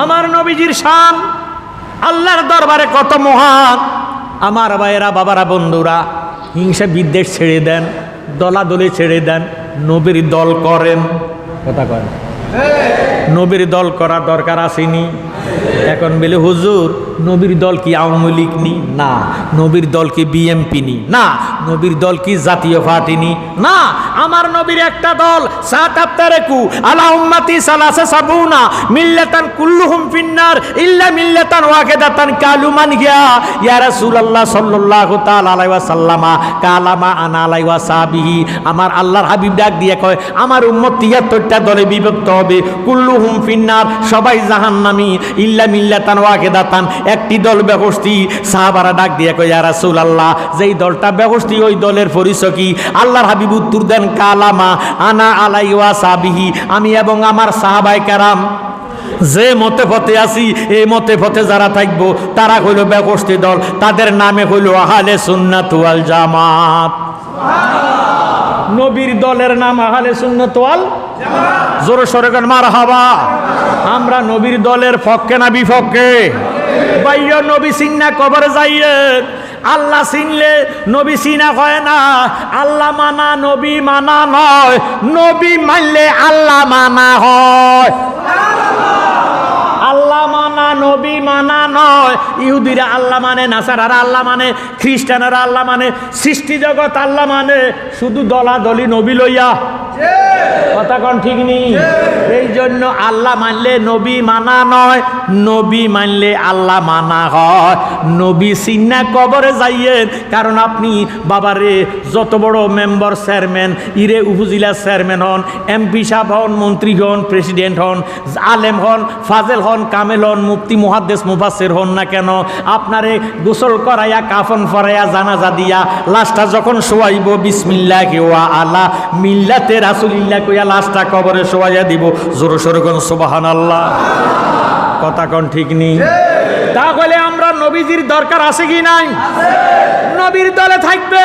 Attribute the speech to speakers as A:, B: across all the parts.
A: আমার নবীজির শান আল্লাহর দরবারে কত মহান। আমার ভাইয়েরা, বাবারা, বন্ধুরা, হিংসা বিদ্বেষ ছেড়ে দেন, দলাদলি ছেড়ে দেন, নবীর দল করেন। কথা করেন, নবীর দল করার দরকার আসেনি? এখন বলে হুজুর নবীর দল কি আওয়ামী লীগ নি? না। নবীর দল কি বিএমপি নি? না। নবীর দল কি জাতীয় পার্টি নি? না। আমার নবীর একটা দল, সাতাত্তারেকু আলা উম্মতি সালাসা সাবুনা মিল্লাতান কুল্লুহুম ফিন্নার ইল্লা মিল্লাতান ওয়াহিদাতান কালুমান হিয়া ইয়া রাসূলুল্লাহ সাল্লাল্লাহু তাআলা আলাইহি ওয়াসাল্লামা কালামা আনা আলাইহি ওয়াসাবিহি। আমার আল্লাহর হাবিব ডাক দিয়ে কয় আমার উম্মত ৭৩টা দলে বিভক্ত হবে, কুল্লুহুম ফিন্নার, সবাই জাহান্নামী, ইল্লা মিল্লাতান ওয়াহিদাতান, একটি দল বেহস্তি। সাহাবারা ডাক দিয়ে কয় ইয়া রাসূলুল্লাহ, যেই দলটা বেহস্তি ওই দলের পরিচয় কি? আল্লাহর হাবিব উত্তর দেন কালামা আনা আলাইহি ওয়াসাবিহি, আমি এবং আমার সাহাবায়ে কেরাম যে মতে পথে আছি এই মতে পথে যারা থাকবো তারা হইল বেহস্তি দল, তাদের নামে হইল আহলে সুন্নাত ওয়াল জামাত। নবীর দলের নাম আহলে সুন্নাত ওয়াল জামাত। জোরে সোরে কোন মারহাবা। আমরা নবীর দলের পক্ষে না বিপক্ষে? বাইরে নবী চিন্না কবরে যাইয়ে, আল্লাহ চিনলে নবী চিনা হয় না। আল্লাহ মানা নবী মানা নয়, নবী মানলে আল্লাহ মানা হয়। আল্লাহ মানা নবী মানা নয়। ইহুদিরা আল্লাহ মানে, নাসারারা আল্লাহ মানে, খ্রিস্টানেরা আল্লাহ মানে, সৃষ্টি জগৎ আল্লাহ মানে, শুধু দলাদলি নবী লইয়া। কথা কোন ঠিক নেই? এই জন্য আল্লাহ মানলে নবী মানা নয়, নবী মানলে আল্লাহ মানা হয়। নবী চিন্না কবরে যাইয়েন, কারণ আপনি বাবারে যত বড় মেম্বার, চেয়ারম্যান, ইরে উপজেলা চেয়ারম্যান হন, এমপি সাহেব হন, মন্ত্রী হন, প্রেসিডেন্ট হন, আলেম হন, ফাজেল হন, কামেল হন, মুফতি, মুহাদ্দিস, মুফাসসির হন না কেন, আপনারে গোসল করাইয়া, কাফন পরাইয়া, জানাজা দিয়া লাশটা যখন শোয়াইব বিসমিল্লাহি ওয়া আলা মিল্লাতে রাসূলিল্লাহ কইয়া লাশটা কবরে শোয়াইয়া দিব। জোরে সোরে কোন সুবহানাল্লাহ। কথা কোন ঠিক নেই? তাহলে আমরা নবীজির দরকার আছে কি নাই? নবীর দলে থাকবে,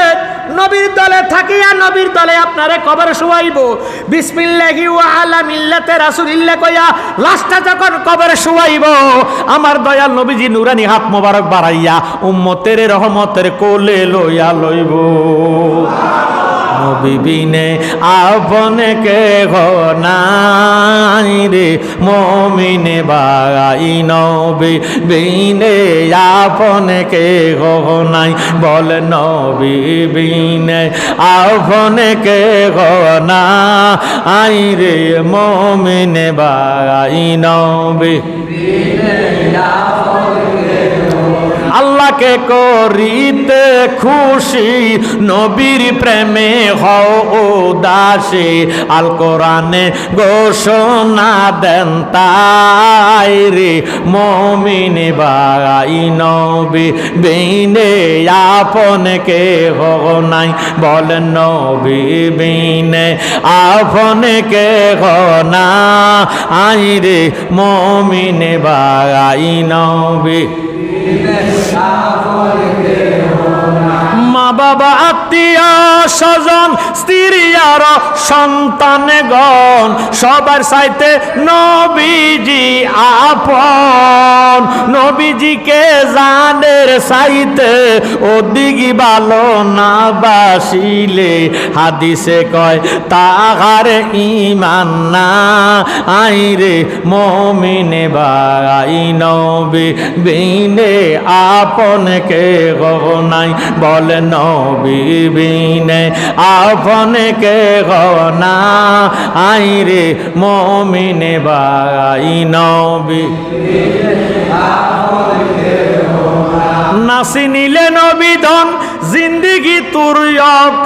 A: নবীর দলে থাকিয়া নবীর দলে আপনারে কবরে শোয়াইব বিসমিল্লাহি ওয়া আলা মিল্লাতে রাসূলিল্লাহ কইয়া লাশটা যখন কবরে শোয়াইব, আমার দয়াল নবীজি নুরানি হাত মোবারক বাড়াইয়া উম্মতের রহমতের কোলে লইয়া লইব। নবী বিনে আপনে কে নাই রে মুমিনে ভাই, নবী বিনে আপনে কে নাই, বল নবী বিনে আপনে কে নাই রে মুমিনে ভাই, নবী আল্লাহকে করিতে খুশি, নবীর প্রেমে হও উদাসী, আল কোরআনে ঘোষণা দেন তাই রে মুমিন ভাই, নবী বিনে আপনে কে নাই, বল নবী বিনে আপনে কে নাই রে মুমিন ভাই, নবী মা বাবা আত্মীয় স্বজন স্ত্রী আর সন্তানগণ সবার চাইতে নবীজি আপন, নবীজিকে জানের চাইতে অধিক ভালো না বাসিলে হাদিসে কয় তাহার ঈমান না আইরে মুমিনে ভাই, নবী বিনে আপন কে নাই, বল নবী বিনে আপন কে না আইরে মুমিনে ভাই, নবী নাসি নিলে নবী ধন জিন্দিগি তুর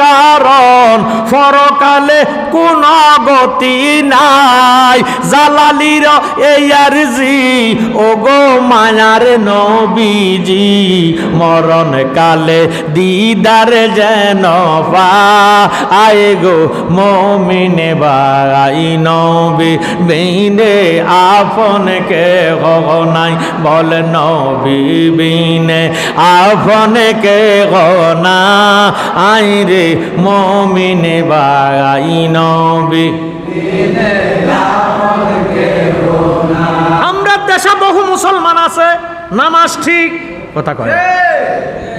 A: কারণ, পরকালে কোন গতি নাই, জালালির এই আরজি ও গো মায়ার নবীজি, মরণ কালে দিদার যেন পাই গো মুমিনে ভাই, নবী বিনে আপন কে নাই, বল নবী বিনে আপন কে না আইরে মুমিনে ভাই, নবী আমরা দেশে বহু মুসলমান আছে, নামাজ ঠিক কথা কয়,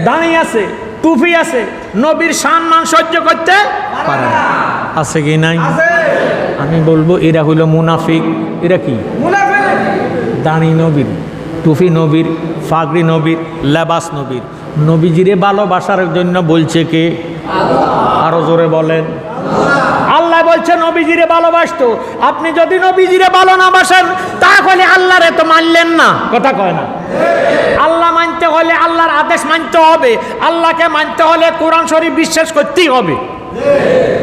A: দাঁড়িয়ে আছে, টুপি আছে, নবীর সম্মান সহ্য করতে পারে না। আছে কি নাই? আমি বলবো এরা হইল মুনাফিক। এরা কি? দাঁড়ি নবীর, টুপি নবীর, ফাগড়ি নবীর, লেবাস নবীর। নবীজিরে ভালোবাসার জন্য বলছে কে? আরো জোরে বলেন। আল্লাহ বলছে নবীজিরে ভালোবাসতো। আপনি যদি নবীজিরে ভালো না বাসেন তাহলে আল্লাহরে তো মানলেন না, কথা কয় না। আল্লাহ মানতে হলে আল্লাহর আদেশ মানতে হবে, আল্লাহকে মানতে হলে কোরআন শরীফ বিশ্বাস করতেই হবে।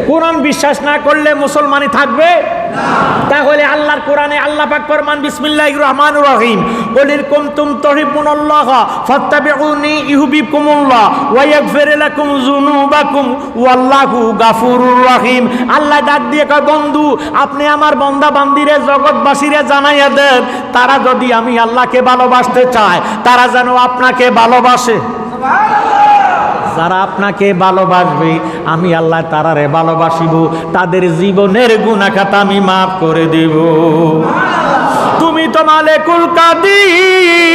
A: কোরআন বিশ্বাস না করলে মুসলমানই থাকবে না। তাহলে আল্লাহর কোরআনে আল্লাহ পাক ফরমান বিসমিল্লাহির রহমানির রহিম কুল কুনতুম তুহিব্বুনাল্লাহ ফাত্তাবিউনি ইউহিব্বুকুমুল্লাহ ওয়া ইয়াগফির লাকুম যুনুবাকুম ওয়াল্লাহু গাফুরুর রহিম। আল্লাহ ডাক দিয়ে কয় বন্ধু আপনি আমার বান্দা বান্দিরে জগৎবাসীরে জানাইয়া দেন তারা যদি আমি আল্লাহকে ভালোবাসতে চায় তারা যেন আপনাকে ভালোবাসে। যারা আপনাকে ভালোবাসবে আমি আল্লাহ তারারে ভালোবাসিব, তাদের জীবনের গুনাহ খাতা আমি মাফ করে দেব। তুমি তো মালিকুল কাদির,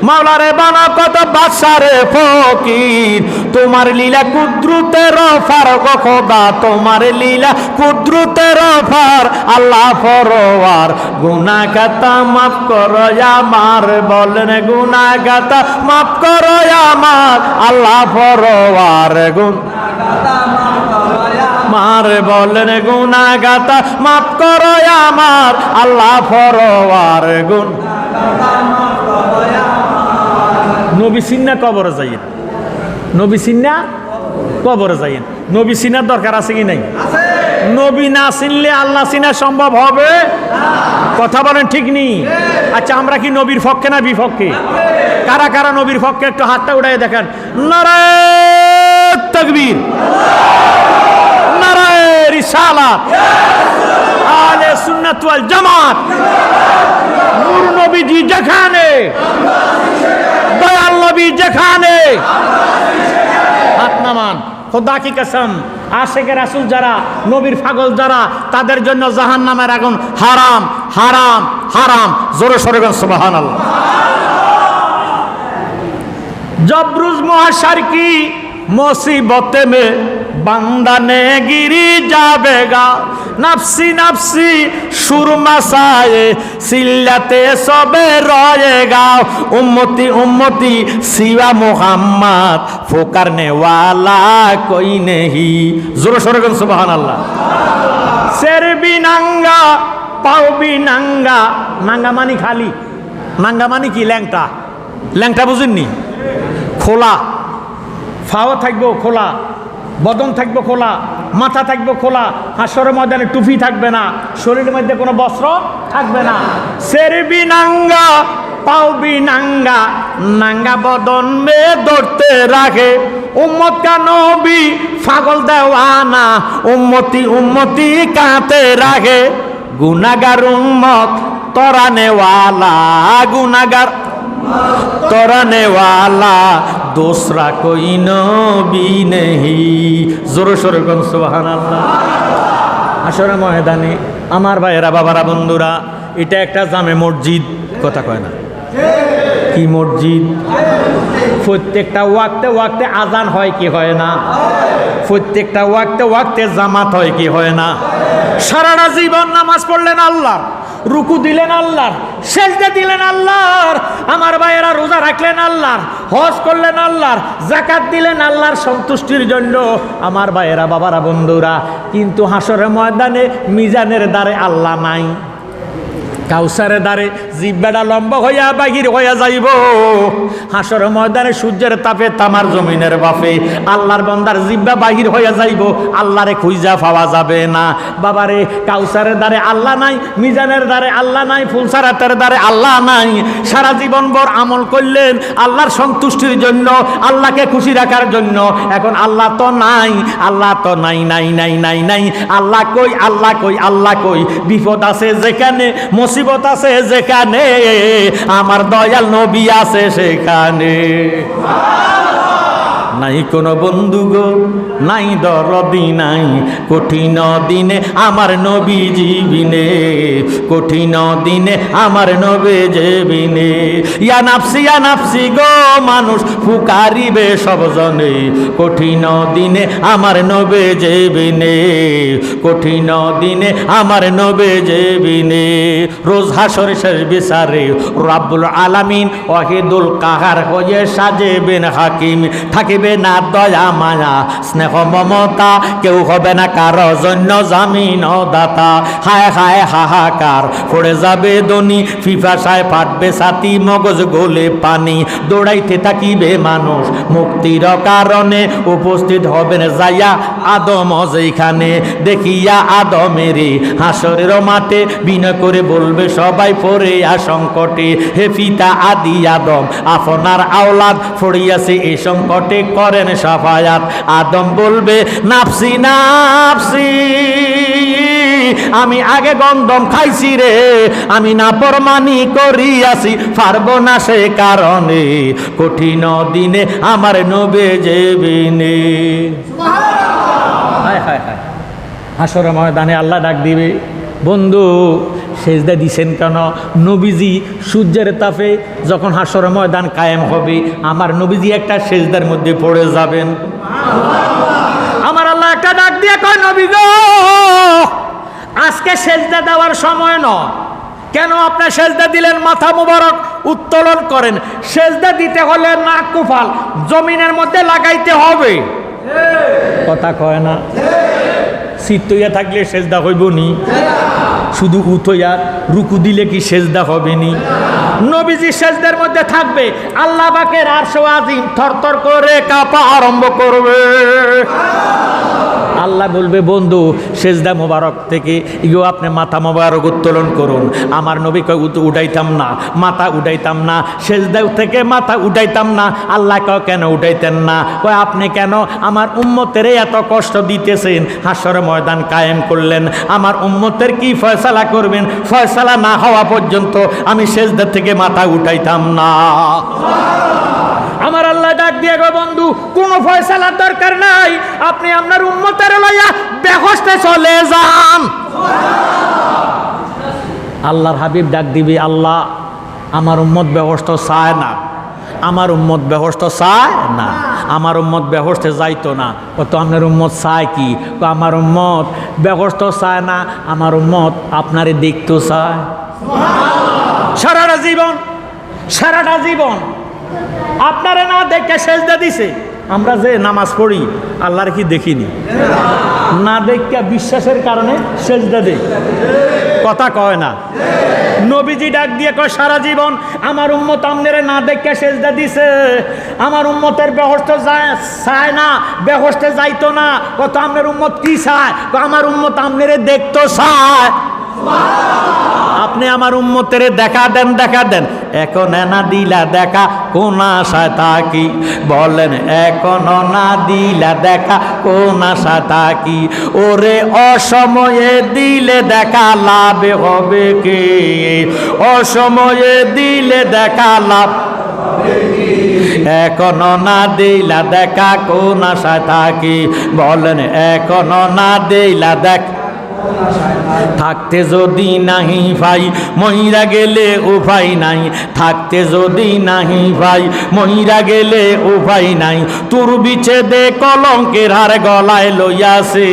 A: মাওলারে বানা কত বাদশারে ফকির। তোমার লীলা কুদরতের ফারক খোদা, তোমার লীলা কুদরতের ফার আল্লাহ ফরওয়ার। গুনাহ খাতা মাফ করো আমার, বলেন গুনাহ খাতা মাফ করো আমার আল্লাহ ফরওয়ার। মার বলেন গুনাহ খাতা মাফ করো আমার আল্লাহ ফরওয়ার। নবী সিন্না কবরে যাইয়েন, নবী সিন্না কবরে যাইয়েন। নবী সিনার দরকার আছে কি নাই? নবী না চিনলে আল্লাহ চিনা সম্ভব হবে? কথা বলেন ঠিক নেই? আচ্ছা আমরা কি নবীর পক্ষে না বিপক্ষে? কারা কারা নবীর পক্ষে একটু হাতটা উঠাই দেখেন। নারায়ে তাকবীর, নারায়ে রিসালাত, আহলে সুন্নাত ওয়াল জামাত। নূর নবীজি যেখানে, দয়াল নবী যেখানে, হাত নামান। খোদা কি কসম, আশিকে রাসূল যারা, নবীর পাগল যারা, তাদের জন্য জাহান্নামের আগুন হারাম হারাম হারাম। জোরে সরে বলেন সুবহানাল্লাহ। জবরুজ মহাশার কি मुसीबत में बंदा ने गिरी जावेगा नफसी नफसी सुरमसाए सिल्लते सबे रोएगा उम्मती उम्मती सिवा मोहम्मद फुकरने वाला कोई नहीं। जोर शोर कर सुभान अल्लाह। सिर भी नंगा पाँव भी नंगा, नंगा मानी खाली, नंगा मानी की ল্যাংটা, ল্যাংটা বুঝেননি? খোলা ফাও থাকবো খোলা, বদন থাকবো খোলা, মাথা থাকবো খোলা, হাসরের ময়দানে টুপি থাকবে না, শরীরের মধ্যে কোনো বস্ত্র থাকবে না। সেরবি নাঙ্গা পাওবি নাঙ্গা, নাঙ্গা বদন মে দৌড়তে রাখে উম্মত কা নবী পাগল দেওয়ানা উম্মতি উম্মতি কাঁতে রাখে গুনাহগার উম্মত তরানে ওয়ালা গুনাহগার तोराने वाला दूसरा कोई नबी नहीं। जोर शोर कौन सुभान अल्लाह। আসরে ময়দানে আমার ভাইয়েরা বাবারা বন্ধুরা, এটা একটা জামে মসজিদ, কথা কয় না কি মসজিদ? প্রত্যেকটা ওয়াক্তে ওয়াক্তে আজান হয় কি হয় না? প্রত্যেকটা ওয়াক্তে ওয়াক্তে জামাত হয় কি হয় না? সারাটা জীবন নামাজ পড়লেন আল্লাহ, রুকু দিলেন আল্লাহর, সেজদা দিলেন আল্লাহর, আমার ভাইয়েরা রোজা রাখলেন আল্লাহর, হজ করলেন আল্লাহর, যাকাত দিলেন আল্লাহর সন্তুষ্টির জন্য, আমার ভাইয়েরা বাবারা বন্ধুরা। কিন্তু হাসরের ময়দানে মিজানের দ্বারে আল্লাহ নাই, কাউসারের দ্বারে জিব্বাটা লম্বা হইয়া বাহির হইয়া যাইব। হাসরের ময়দানে সূর্যের তাপে তামার জমিনের বাপে আল্লাহর বান্দার জিব্বা বাহির হইয়া যাইব, আল্লাহরে খুঁজা পাওয়া যাবে না। বাবারে কাউসারের দ্বারে আল্লাহ নাই, মিজানের দ্বারে আল্লাহ নাই, ফুলসারাতের দ্বারে আল্লাহ নাই। সারা জীবন ভর আমল করলেন আল্লাহর সন্তুষ্টির জন্য, আল্লাহকে খুশি রাখার জন্য, এখন আল্লাহ তো নাই, আল্লাহ তো নাই নাই নাই নাই নাই। আল্লাহ কই, আল্লাহ কই, আল্লাহ কই? বিপদ আছে যেখানে, মুসিবত আছে যেখানে, আমার দয়াল নবী আছে সেখানে। নাই কোনো বন্ধু গো, নাই দরদি নাই, কঠিন দিনে আমার নবীজি বিনে, কঠিন দিনে আমার নবীজি বিনে। ইয়া নাফসি গো মানুষ পুকারিবে সব জনে, কঠিন দিনে আমার নবীজি বিনে, কঠিন দিনে আমার নবীজি বিনে। রোজ হাসর শেষ বিচারে রাব্বুল আলামিন ওয়াহিদুল কাহার হয়ে সাজেবেন হাকিম, থাকিবে না দয়া মায়া স্নেহ মমতা, কেউ হবে না কারো জন্য জামিন দাতা। হায় হায় হাহাকার পড়ে যাবে দনি, পিপাসায় ফাটবে ছাতি, মগজ গলে পানি, দৌড়াইতে থাকিবে মানুষ মুক্তির কারণে, উপস্থিত হবেন যাইয়া আদম যেখানে, দেখিয়া আদমেরে হাসরের মাঠে, বিনয় করে বলবে সবাই পড়ে সংকটে, হে পিতা আদি আদম আপনার আওলাদ পড়িয়াছে এই সংকটে, করেন সাফায়াত। আদম বলবে নাফসি নাফসি, আমি আগে গন্ধম খাইছি রে, আমি নাফরমানি করিয়াছি, পারবো না সে কারণে, কঠিন দিনে আমার নবীজি বিনে। হায় হায় হায়, হাসরের ময়দানে আল্লাহ ডাক দিবে, বন্ধু সেজদা দিছেন কেন? নবীজি সূর্যের তাপে যখন হাসরের ময়দান কায়েম হবে, আমার নবীজি একটা সেজদার মধ্যে পড়ে যাবেন। আমার আল্লাহ একটা ডাক দিয়ে কয়, নবী গো আজকে সেজদা দেওয়ার সময় নয়। কেন আপনার সেজদা দিলেন? মাথা মুবারক উত্তোলন করেন। সেজদা দিতে হলে নাক কুফাল জমিনের মধ্যে লাগাইতে হবে। কথা কয় না? সিদ্ধইয়া থাকলে সেজদা হইব নি? শুধু উঠইয়া রুকু দিলে কি সেজদা হবে নি? নবীজি সেজদার মধ্যে থাকবে, আল্লাহ পাকের আরশ আজিম থরথর করে কাঁপা আরম্ভ করবে। আল্লাহ বলবে, বন্ধু সেজদা মোবারক থেকে ইগো আপনি মাথা মোবারক উত্তোলন করুন। আমার নবী কয় উঠাইতাম না, মাথা উঠাইতাম না, সেজদা থেকে মাথা উঠাইতাম না। আল্লাহ কয় কেন উঠাইতেন না? কয় আপনি কেন আমার উম্মতের এত কষ্ট দিতেছেন, হাসরের ময়দান কায়েম করলেন, আমার উম্মতের কি ফয়সালা করবেন? ফয়সালা না হওয়া পর্যন্ত আমি সেজদা থেকে মাথা উঠাইতাম না। আমার আল্লাহ ডাক দিয়ে গো, বন্ধু কোনো ফয়সালার দরকার নাই, আপনি আপনার উম্মতের লইয়া বেহেশতে চলে যান। আল্লাহর হাবিব ডাক দিবি, আল্লাহ আমার উম্মত বেহেশত চায় না, আমার উম্মত বেহেশত চায় না, আমার উম্মত বেহেশতে যাইতো না। কত আপনার উম্মত চায় কি? আমার উম্মত বেহেশত চায় না, আমার উম্মত আপনারে দেখতে চায়। সারাটা জীবন আপনারে না দেখে সেজদা দিছে। আমরা যে নামাজ পড়ি আল্লাহর কি দেখিনি? না দেখে বিশ্বাসের কারণে সেজদা দেই। কথা কয় না? নবীজি ডাক দিয়ে কয়, সারা জীবন আমার উম্মত আমনেরে না দেখে সেজদা দিছে, আমার উম্মতের বেহেশত চায় না, বেহেশতে যাইতো না। কত আপনার উম্মত কি চায়? আমার উম্মত আমনেরে দেখতো চায়। আপনি আমার উম্মতের দেখা দেন, দেখা দেন। এখন না দিলা দেখা কোন আশায় থাকি? বলেন এখন না দিলা দেখা কোন আশায় থাকি? ওরে অসময়ে দিলে দেখা লাভ হবে কে? অসময়ে দিলে দেখা লাভ, এখন না দিলা দেখা কোন আশায় থাকি? বলেন এখন না দিলা দেখা, থাকতে যদি নাহি ভাই মহিরা গেলে উপায় নাই, থাকতে যদি নাহি ভাই মহিরা গেলে উপায় নাই। তোর বিচ্ছেদে কলঙ্কের হার গলায় লইয়াছে,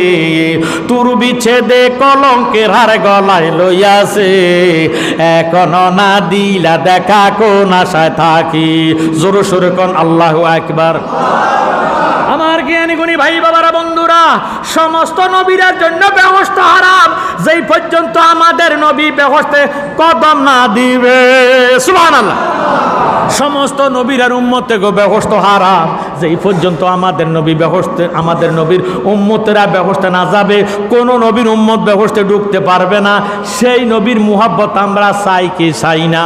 A: তোর বিচ্ছেদে কলঙ্কের হার গলায় লইয়াছে। এখন না দিলা দেখা কোন আশায় থাকি? জোর সোরে কোন আল্লাহু আকবার। আমার জ্ঞানী গুণী ভাই বাবারা বন্ধুরা, সমস্ত নবীদের জন্য বেহেশত হারাম যেই পর্যন্ত আমাদের নবী বেহেশতে কদম না দিবে। সুবহানাল্লাহ। সমস্ত নবীর আর উম্মতে গো বেহেশত হারাম যেই পর্যন্ত আমাদের নবী বেহেশতে, আমাদের নবীর উম্মতেরা বেহেশতে না যাবে, কোন নবীর উম্মত বেহেশতে ঢুকতে পারবে না। সেই নবীর মুহাব্বত আমরা চাই কি চাই না?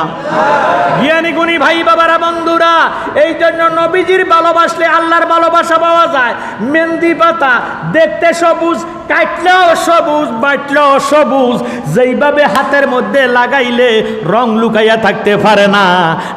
A: জ্ঞানী গুণী ভাই বাবারা বন্ধুরা, এই জন্য নবীজির ভালোবাসলে আল্লাহর ভালোবাসা পাওয়া যায়। মেহেন্দি পাতা দেখতে সবুজ, কাটলেও সবুজ, বাটলেও সবুজ, যেইভাবে হাতের মধ্যে লাগাইলে রং লুকাইয়া থাকতে পারে না,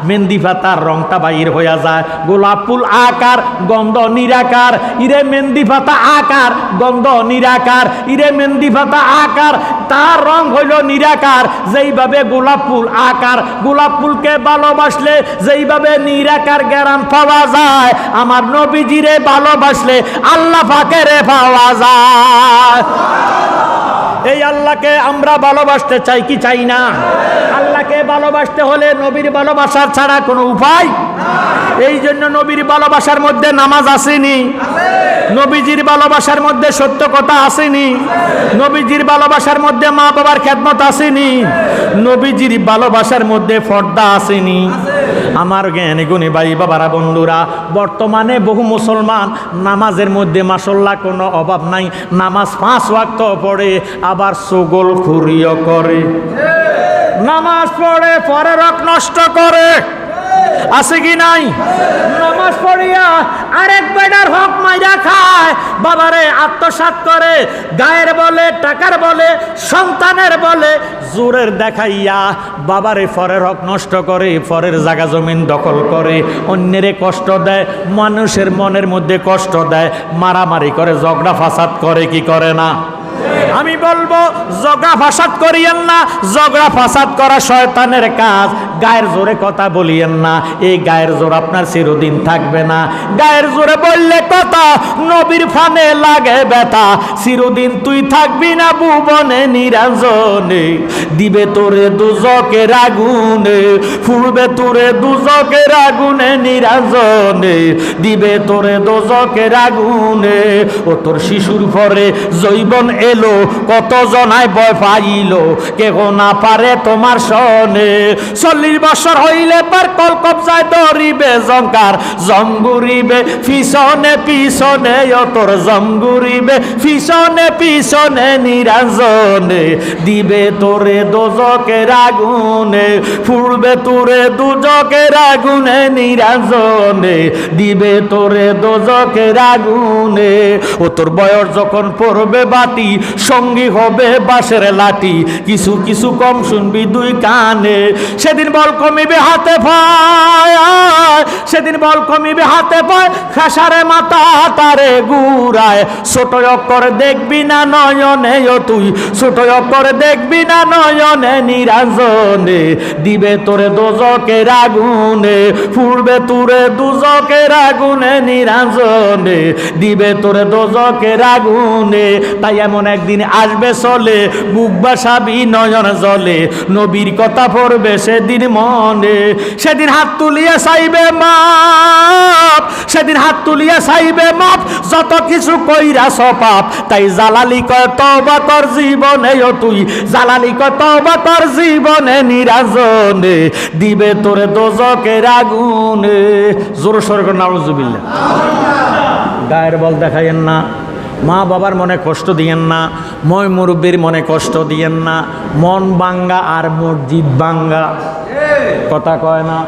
A: মেহেন্দি পাতার রংটা বাইর হইয়া যায়। গোলাপ ফুল আকার, গন্ধ নিরাকার, ইরে মেহেন্দি পাতা আকার, গন্ধ নিরাকার, ইরে মেহেন্দি পাতা আকার, তার রং হইল নিরাকার। যেইভাবে গোলাপ ফুল আকার, গোলাপ ফুলকে ভালোবাসলে যেইভাবে নিরাকার জ্ঞান পাওয়া যায়, আমার নবীজিরে ভালোবাসলে আল্লাহ পাকেরে পাওয়া যায়। এই আল্লাহকে আমরা ভালোবাসতে চাই কি চাই না? আল্লাহকে ভালোবাসতে হলে নবীর ভালোবাসার ছাড়া কোনো উপায়। এই জন্য নবীর ভালোবাসার মধ্যে নামাজ আসেনি, নবীজির ভালোবাসার মধ্যে সত্য কথা আসেনি, নবীজির ভালোবাসার মধ্যে মা বাবার খেদমত আসেনি, নবীজির ভালোবাসার মধ্যে পর্দা আসেনি। আমার জ্ঞানী গুণী ভাই বাবারা বন্ধুরা, বর্তমানে বহু মুসলমান নামাজের মধ্যে মাশাআল্লাহ কোনো অভাব নাই, নামাজ 5 ওয়াক্ত পড়ে, আবার চগলখুরিও করে, নামাজ পড়ে পরে রক নষ্ট করে, আছে কি নাই? নামাজ পড়িয়া আরেক বেটার হক মাইরা খায়, বাবারে আত্মসাৎ করে, গায়ের বলে, টাকার বলে, সন্তানের বলে, জোরের দেখাইয়া বাবারে ফরের হক নষ্ট করে, ফরের জায়গা জমিন দখল করে, অন্যেরে কষ্ট দেয়, মানুষের মনের মধ্যে কষ্ট দেয়, মারামারি করে, ঝগড়া ফাসাদ করে কি করে না? আমি বলবো ঝগড়া ফাসাদ করিয়েন না, ঝগড়া ফাসাদ করা শয়তানের কাজ। গায়ের জোরে কথা বলিয়েন না, এই গায়ের জোর আপনার চিরদিন থাকবে না। গায়ের জোরে বললে কথা নবীর ফানে লাগে ব্যথা, চিরদিন তুই থাকবি না ভুবনে নিরঞ্জনে, দিবে তোরে দুজকের আগুনে, ফুরবে তোরে দুজকের আগুনে নিরঞ্জনে, দিবে তোরে দুজকের আগুনে। ও তোর শিশুর পরে জৈবন এলো, কত জনায় ভয় পাইল, কেহ না পারে তোমার সনে। 40 বছর হইলে পার কল কবজায় ধরিবে জঙ্কার, জঙ্গুরিবে পিছনে পিছনে, ও তোর জঙ্গুরিবে পিছনে পিছনে নিরঞ্জনে, দিবে তোরে দোজকের আগুনে, ফুরবে তোরে দুজকের আগুনে নিরঞ্জনে, দিবে তোরে দোজকের আগুনে। ও তোর বয়স যখন পড়বে বাটি, সঙ্গী হবে বাঁশের লাঠি, কিছু কিছু কম শুনবি দুই কানে, সেদিন বল কমিবে হাতে পায়, সেদিন বল কমিবে হাতে পায়, খাসারে মাথা তারে গুড়ায়, ছোট অক্ষর দেখবি না নয়নে, ও তুই ছোট অক্ষর দেখবি না নয়নে নিরঞ্জনে, দিবে তোরে দোজকের আগুনে, ফুরবে তোরে দুজকের আগুনে নিরঞ্জনে, দিবে তোরে দোজকের আগুনে। তাই এমন একদিন আসবে চলে, বুক বাসাবি নয়ন জলে, নবীর কথা পড়বে সেদিন মনে, সেদিন হাত তুলিয়া চাইবে মাপ, সেদিন হাত তুলিয়া চাইবে মাপ, যত কিছু কইরা সপাপ। তাই জালালি কয় তওবা কর জীবনে, ও তুই জালালি কয় তওবা কর জীবনে নিরঞ্জনে, দিবে তোরে দোজকের আগুনে। জোর সোরে করে নাউজুবিল্লাহ। গায়ের বল দেখাইয়েন না, মা বাবার মনে কষ্ট দিয়েন না, ময় মুরব্বীর মনে কষ্ট দিয়েন না। মন বাঙ্গা আর মসজিদ বাঙ্গা, কথা কয় না?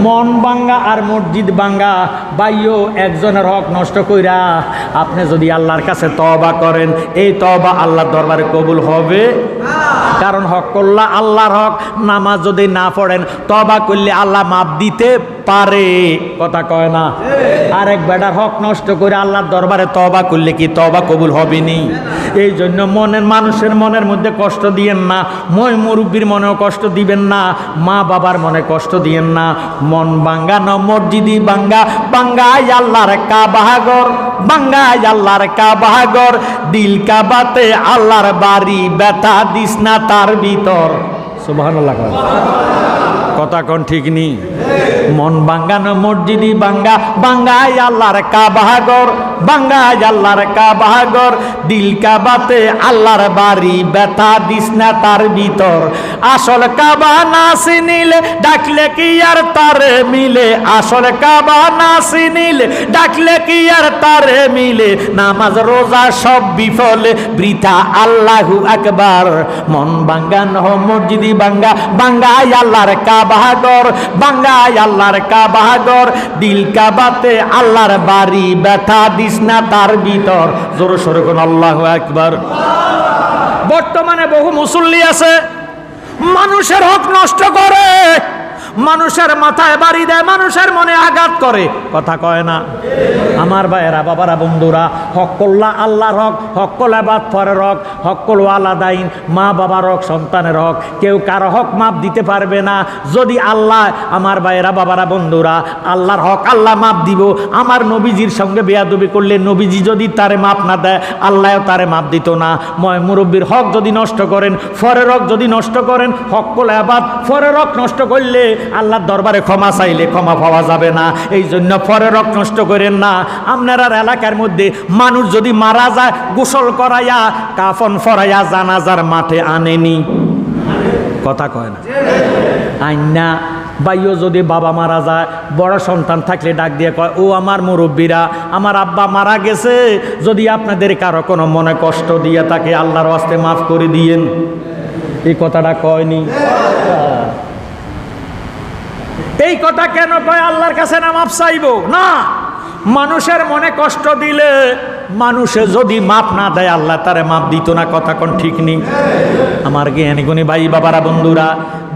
A: মন বাঙ্গা আর মসজিদ বাঙ্গা। বাইও একজনের হক নষ্ট কইরা আপনি যদি আল্লাহর কাছে তওবা করেন, এই তওবা আল্লাহর দরবারে কবুল হবে। কারণ হক করলা আল্লাহর হক, নামাজ যদি না পড়েন, তওবা করলে আল্লাহ মাফ দিতে পারে, কথা কয় না? আরেক বেটার হক নষ্ট করে আল্লাহর দরবারে তওবা করলে কি তওবা কবুল হবে নি? এই জন্য মানুষের মনের মধ্যে কষ্ট দিয়েন না, মই মুরব্বীর মনেও কষ্ট দিবেন না, মা বাবার মনে কষ্ট দিয়েন না। মন বাঙ্গা ন মসজিদি বাঙ্গা, বাঙ্গায় আল্লাহর কাবাঘর, বাঙ্গায় আল্লাহর কাবাঘর, দিল কাবাতে আল্লাহর বাড়ি, ব্যথা দিস না তার ভিতর। সুবহানাল্লাহ। কথা কোন ঠিক নি? মন বাঙ্গানো মসজিদি বাঙ্গা, বাঙ্গায় আল্লাহর কাবাঘর, বাঙ্গায় আল্লাহর কাবাঘর, দিল কাবাতে আল্লাহর বাড়ি, ব্যথা দিস না তার ভিতর। আসল কাবা না চিনিলে ডাকলে কি আর তারে মিলে, আসল কাবা না চিনিলে ডাকলে কি আর তারে মিলে, নামাজ রোজা সব বিফলে বৃথা আল্লাহু আকবার। মন বাঙ্গানো মসজিদি বাঙ্গা, বাঙ্গায় আল্লাহর কাবা কাবাঘর, বাঙ্গাই আল্লাহর কাবাঘর, দিল কাবাতে আল্লাহর বাড়ি, ব্যথা দিস না তার ভিতর। জোরে সোরে কোন আল্লাহু আকবার। বর্তমানে বহু মুসল্লি আছে মানুষের হক নষ্ট করে, মানুষের মাথায় বাড়ি দেয়, মানুষের মনে আঘাত করে, কথা কয় না। আমার ভাইয়েরা, বাবারা, বন্ধুরা, হক কল্লা আল্লাহর হক, হক কল্লা বাদ পরের হক, হক কল আলাদাইন, মা বাবার হক, সন্তানের হক, কেউ কারো হক মাপ দিতে পারবে না। যদি আল্লাহ, আমার ভাইয়েরা, বাবারা, বন্ধুরা, আল্লাহর হক আল্লাহ মাপ দিব। আমার নবীজির সঙ্গে বেয়াদবি করলে নবীজি যদি তারে মাপ না দেয়, আল্লাহও তারে মাপ দিত না। ময় মুরব্বীর হক যদি নষ্ট করেন, ফরের হক যদি নষ্ট করেন, হক কল আবাদ ফরের হক নষ্ট করলে আল্লাহর দরবারে ক্ষমা চাইলে ক্ষমা পাওয়া যাবে না। এই জন্য পরের রক নষ্ট করেন না। আপনার এলাকার মধ্যে মানুষ যদি মারা যায়, গোসল করাইয়া কাফন ফরাইয়া জানাজার মাঠে আনেনি, কথা কয় না। আইনা বাইও যদি বাবা মারা যায়, বড় সন্তান থাকলে ডাক দিয়ে কয়, ও আমার মুরব্বীরা, আমার আব্বা মারা গেছে, যদি আপনাদের কারো কোনো মনে কষ্ট দিয়ে তাকে আল্লাহর ওয়াস্তে মাফ করে দিয়েন। এই কথাটা কয়নি? এই কথা কেন কয়? আল্লাহর কাছে না মাপ চাইব না। মানুষের মনে কষ্ট দিলে মানুষে যদি মাপ না দেয়, আল্লাহ তারে মাপ দিত না, কথা কোন ঠিক নেই? আমার জ্ঞানী গুণী ভাই বাবারা, বন্ধুরা,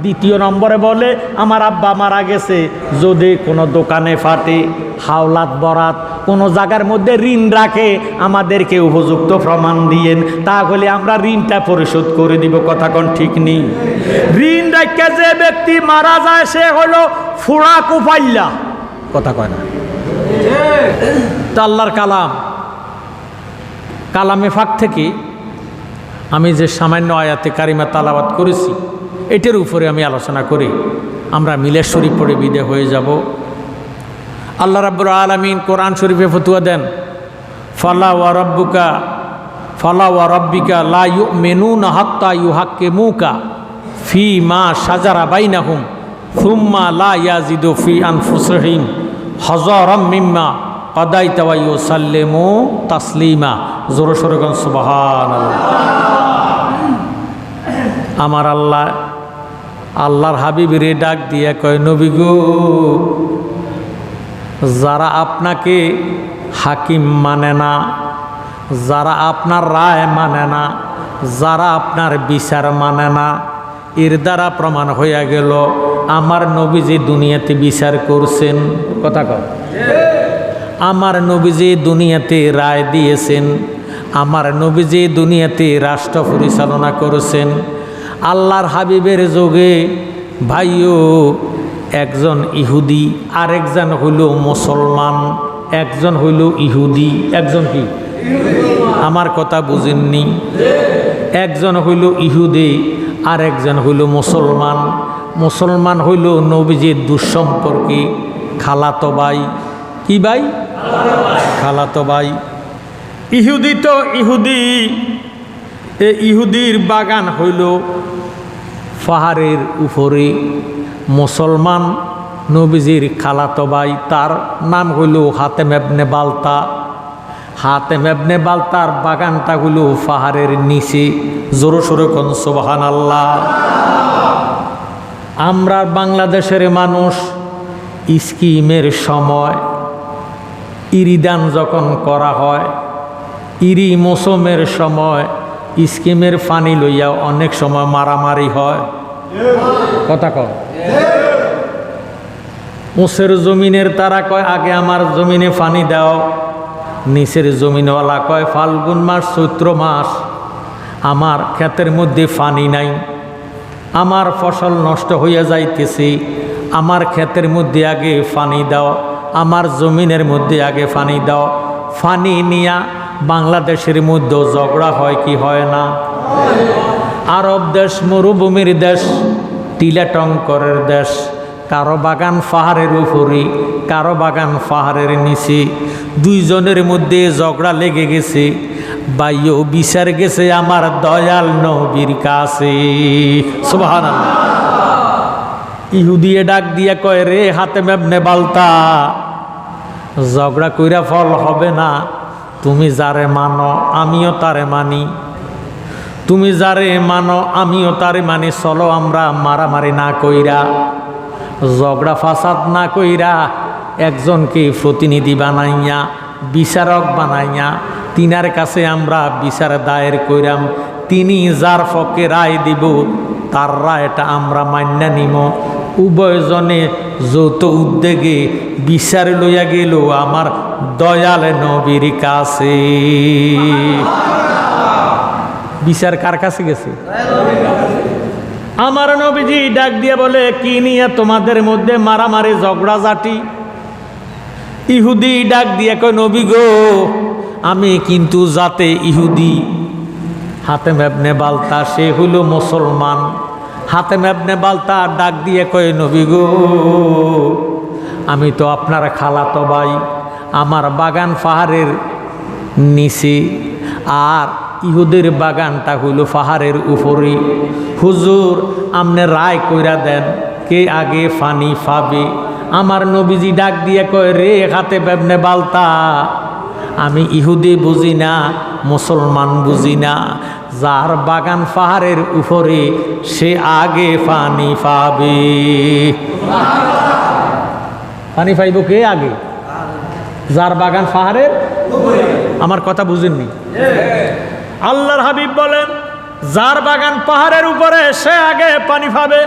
A: দ্বিতীয় নম্বরে বলে, আমার আব্বা মারা গেছে, যদি কোনো দোকানে ফাটে, হাওলাত বরাত কোনো জায়গার মধ্যে ঋণ রাখে, আমাদেরকে উপযুক্ত প্রমাণ দিয়েন, তাহলে আমরা ঋণটা পরিশোধ করে দিব, কথা কোন ঠিক নেই? ঋণ রাখে যে ব্যক্তি মারা যায়, সে হলো ফুড়া কুপাইল্লা, কথা কয় না। তা আল্লাহর কালামে ফাঁক থেকে আমি যে সামান্য আয়াতে কারিমা তালাওয়াত করেছি, এটার উপরে আমি আলোচনা করি, আমরা মিলাদ শরীফ পড়ে বিদায় হয়ে যাব। আল্লাহ রাব্বুল আলামিন কোরআন শরীফে ফতুয়া দেন, ফালা ওয়া রাব্বিকা লা ইউমিনুনা হাত্তা ইউহাক্কিমুকা ফি মা শাজারা বাইনাহুম সুম্মা লা ইয়াজিদু ফি আনফুসিহিম হাজারাম মিম্মা কাদাইতা ওয়া ইউসাল্লিমু তাসলিমা। জোরে সোরে কোন সুবহানাল্লাহ। আমার আল্লাহ আল্লাহর হাবিবের ডাক দিয়ে কয়, নবী গো, যারা আপনাকে হাকিম মানে না, যারা আপনার রায় মানে না, যারা আপনার বিচার মানে না, এর দ্বারা প্রমাণ হইয়া গেল আমার নবীজি দুনিয়াতে বিচার করছেন, কথা কয়। আমার নবীজি দুনিয়াতে রায় দিয়েছেন, আমার নবীজি দুনিয়াতে রাষ্ট্র পরিচালনা করেছেন। আল্লাহর হাবিবের যোগে ভাইও একজন ইহুদি, আরেকজন হইল মুসলমান, একজন হইল ইহুদি, একজন কি, আমার কথা বুঝেননি? একজন হইল ইহুদি, আরেকজন হইল মুসলমান। মুসলমান হইল নবীজির দুঃসম্পর্কে খালাতো ভাই। কি ভাই? খালাতো ভাই। ইহুদি তো ইহুদি, ইহুদির বাগান হইল পাহাড়ের উপরে। মুসলমান নবীজির খালাতো ভাই, তার নাম হইল হাতেম ইবনে বালতা। হাতেম ইবনে বালতার বাগানটা হইল পাহাড়ের নিচে। জোরে সোরে কোন সুবহানাল্লাহ। আমরা বাংলাদেশের মানুষ স্কিমের সময় ইরিদান যখন করা হয়, ইরি মৌসুমের সময় স্কিমের পানি লইয়া অনেক সময় মারামারি হয়, কথা কয়। উঁচের জমিনের তারা কয়, আগে আমার জমিনে পানি দাও। নিচের জমিনওয়ালা কয়, ফাল্গুন মাস চৈত্র মাস আমার ক্ষেতের মধ্যে পানি নাই, আমার ফসল নষ্ট হইয়া যাইতেছে, আমার ক্ষেতের মধ্যে আগে পানি দাও, আমার জমিনের মধ্যে আগে পানি দাও। পানি নিয়া বাংলাদেশের মধ্যে ঝগড়া হয় কি হয় না? আরব দেশ মরুভূমির দেশ, টিলাটঙ্করের দেশ, কারো বাগান পাহাড়ের উপরে, কারো বাগান পাহাড়ের নিচে, দুইজনের মধ্যে ঝগড়া লেগে গেছে। বাইও বিচার গেছে আমার দয়াল নবীর কাছে, সুবহানাল্লাহ। ইহুদিয়ে ডাক দিয়ে কয়, রে হাতেম ইবনে বালতা, ঝগড়া কইরা ফল হবে না। তুমি যারে মানো আমিও তারে মানি, তুমি যারে মানো আমিও তারে মানি, চলো আমরা মারামারি না কইরা ঝগড়া ফাসাদ না কইরা একজনকে প্রতিনিধি বানাইয়া বিচারক বানাইয়া তিনার কাছে আমরা বিচার দায়ের কইরাম, তিনি যার পক্ষে রায় দিব তার রায়টা আমরা মান্য নিম। উভয়জনে যৌথ উদ্যোগে বিচার লইয়া গেল আমার দয়াল নবীর কাছে। বিচার কার কাছে গেছে? আমার নবীজি ডাক দিয়ে বলে, কি নিয়ে তোমাদের মধ্যে মারামারি ঝগড়াঝাটি? ইহুদি ডাক দিয়ে কয়, নবী গো, আমি কিন্তু যাতে ইহুদি। হাতেম ইবনে বালতা সে হইল মুসলমান। হাতেম ইবনে বালতা ডাক দিয়ে কয়, নবী গো, আমি তো আপনার খালাতো ভাই, আমার বাগান পাহাড়ের নিচে আর ইহুদের বাগানটা হইল পাহাড়ের উপরে। হুজুর, আপনি রায় কইরা দেন কে আগে পানি পাবে। আমার নবীজি ডাক দিয়ে কয়, রে হাতেম ইবনে বালতা, আমি ইহুদি বুঝি না, মুসলমান বুঝি না, যার বাগান পাহাড়ের উপরে সে আগে পানি পাবে। পানি পাইব কে আগে? যার বাগান পাহাড়ের। আমার কথা বুঝেননি? আল্লাহর হাবিব বলেন, যার বাগান পাহাড়ের উপরে সে আগে পানি পাবে।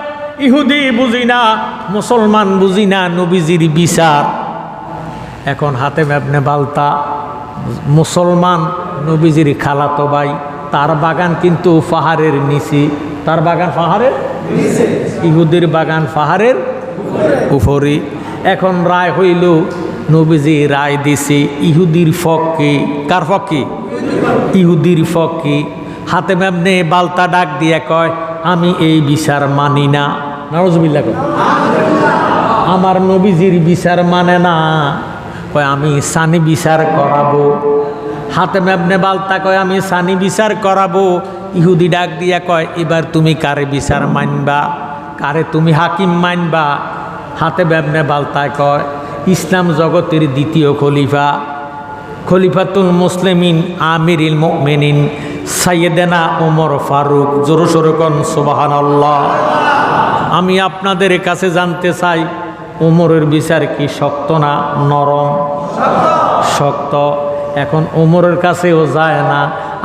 A: ইহুদি বুঝি না, মুসলমান বুঝি না, নবীজির বিচার। এখন হাতেম ইবনে বালতা মুসলমান, নবীজির খালাতো ভাই, তার বাগান কিন্তু পাহাড়ের নিচে। তার বাগান পাহাড়ের নিচে, ইহুদির বাগান পাহাড়ের উপরে। এখন রায় হইল, নবীজি রায় দিছে ইহুদির পক্ষে। কার পক্ষে? ইহুদির পক্ষে। হাতেম ইবনে বালতা ডাক দিয়ে কয়, আমি এই বিচার মানি না। নাউজুবিল্লাহ। আমার নবীজির বিচার মানে না। কয়, আমি সানি বিচার করাবো। হাতেম ইবনে বালতা কয়, আমি সানি বিচার করাবো। ইহুদি ডাক দিয়া কয়, এবার তুমি কারে বিচার মানবা? কারে তুমি হাকিম মানবা? হাতেম ইবনে বালতা কয়, ইসলাম জগতের দ্বিতীয় খলিফা, খলিফাতুল মুসলিমিন আমিরুল মুমিনিন সাইয়েদেনা ওমর ফারুক। জোরে সোরে কোন সুবহানাল্লাহ। আমি আপনাদের কাছে জানতে চাই, ওমরের বিচার কি শক্ত না নরম? শক্ত। এখন ওমরের কাছেও যায় না।